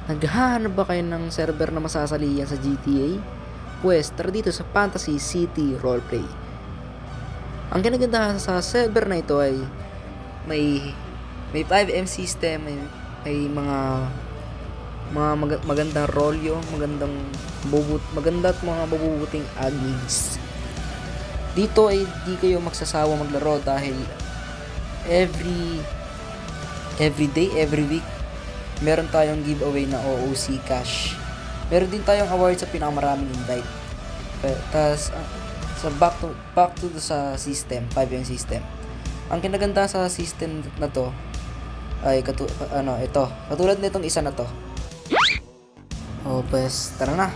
Naghahanap ba kayo ng server na masasalihan sa GTA? Pwes, tara dito sa Fantasy City Roleplay. Ang kinagandahan sa server na ito ay may 5M system, may mga magandang rolyo, maganda at mga mabubuting admins. Dito ay di kayo magsasawa maglaro dahil every day, every week meron tayong giveaway na OOC cash. Meron din tayong award sa pinakamaraming invite. Tas sa back to sa system, 5M system. Ang kinaganda sa system na to ay katulad nitong isa na to. Pues tara na.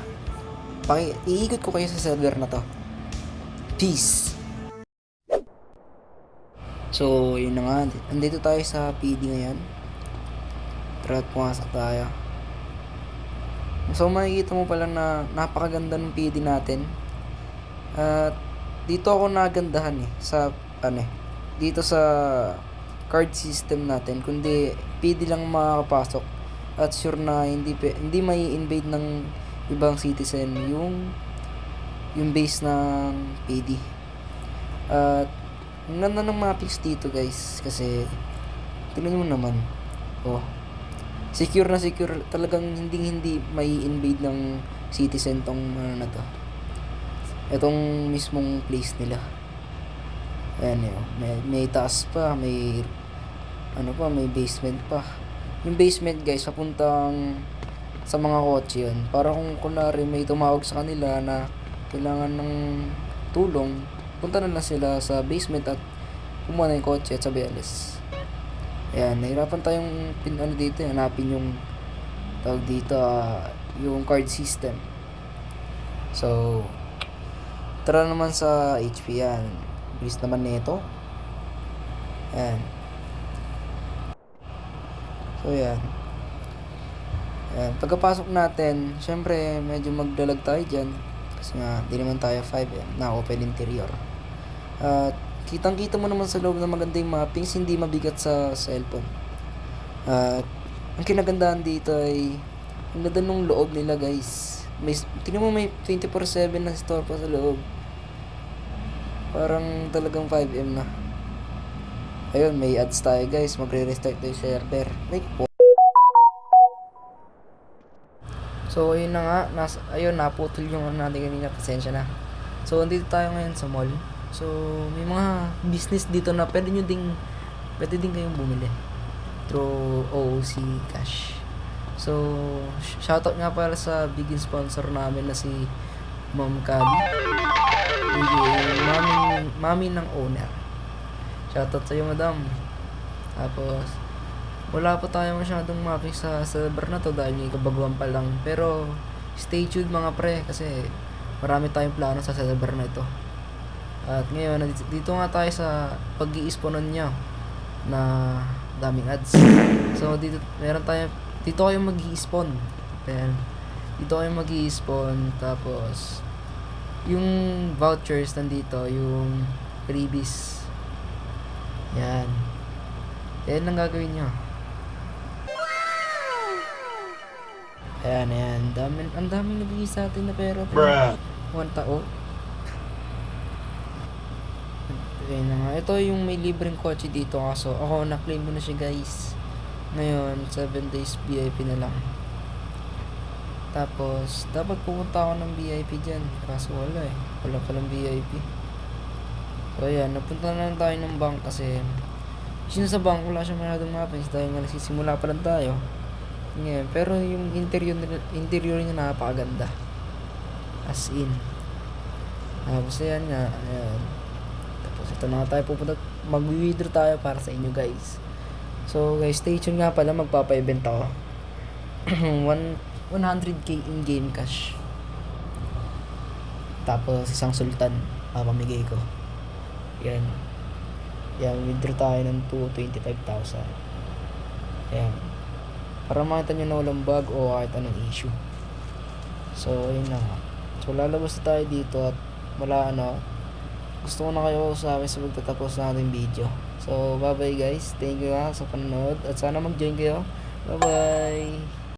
Iikot ko kayo sa server na to. Peace. So, yun na nga. Andito tayo sa PD ngayon. Tara at pumasok tayo. So, makikita mo pala na napakaganda ng PD natin. At dito ako nagandahan dito sa card system natin. Kundi PD lang makakapasok. At sure na hindi may invade ng ibang citizen yung base ng PD. At ang ganda ng mappings dito guys. Kasi tingnan mo naman. Secure talagang hindi may invade ng citizen tong itong mismong place nila. Ayan yun. May taas pa, may basement pa. Yung basement guys papuntang sa mga kotse yun. Para kung kunwari may tumawag sa kanila na kailangan ng tulong, punta na lang sila sa basement at kumuha na yung kotse at sabay alis. Ayan, nahirapan tayong dito, hanapin yung tawag dito, yung card system. So, tara naman sa HP yan. Bilis naman nito. Ayan. So, yan. Ayan. Pagkapasok natin, syempre, medyo magdalag tayo dyan. Kasi nga, di naman tayo 5M na open interior. At kitang-kita mo naman sa loob na maganda yung mappings, hindi mabigat sa cellphone. At ang kinagandahan dito ay ang ganda ng loob nila guys. Tingnan mo may 24/7 na store pa sa loob. Parang talagang 5M na. Ayun, may ads tayo guys. Magre-restart tayo server. So ayun na nga, naputol yung natin kanina, pasensya na. So andito tayo ngayon sa mall. So may mga business dito na pwede din kayong bumili through OOC cash. So shoutout nga para sa big sponsor namin na si Ma'am Kali, yung mami ng owner. Shoutout sa iyo madam. Tapos wala pa tayo masyadong mapping sa server na to dahil may kabaguhan pa lang. Pero stay tuned mga pre kasi marami tayong plano sa server na ito. At ngayon, dito nga tayo sa pag-i-spawnan niya na daming ads. So dito kayo mag-i-spawn. Then dito kayo mag-i-spawn, tapos yung vouchers nandito, yung freebies. Yan ang gagawin niyo. Ayan. Ang daming nabigay sa atin na pera. One tao. Okay na nga. Ito yung may libreng kotse dito kaso ako na-claim mo na siya guys. Ngayon, 7 days VIP na lang. Tapos, dapat pumunta ako ng VIP dyan. Kaso wala eh. Wala palang VIP. So ayan, napunta na lang tayo ng bank kasi yung sa bank wala siya masyadong mappings dahil nga nagsisimula pa lang tayo. Yeah, pero yung interior niya napakaganda. As in. Tapos ayan nga. Ayan. Tapos ito na tayo pupunta. Mag-withdraw tayo para sa inyo guys. So guys, stay tuned nga pala. Magpapa-event ako. 100k in-game cash. Tapos isang sultan papamigay ko. Yan. Withdraw tayo ng 25,000. Ayan. Para makita nyo na walang bug o kahit anong issue. So, ayun na nga. So, lalabas na tayo dito at gusto ko na kayo sa akin sa magtatapos na ating video. So, bye bye guys. Thank you sa panonood at sana mag-join kayo. Bye bye.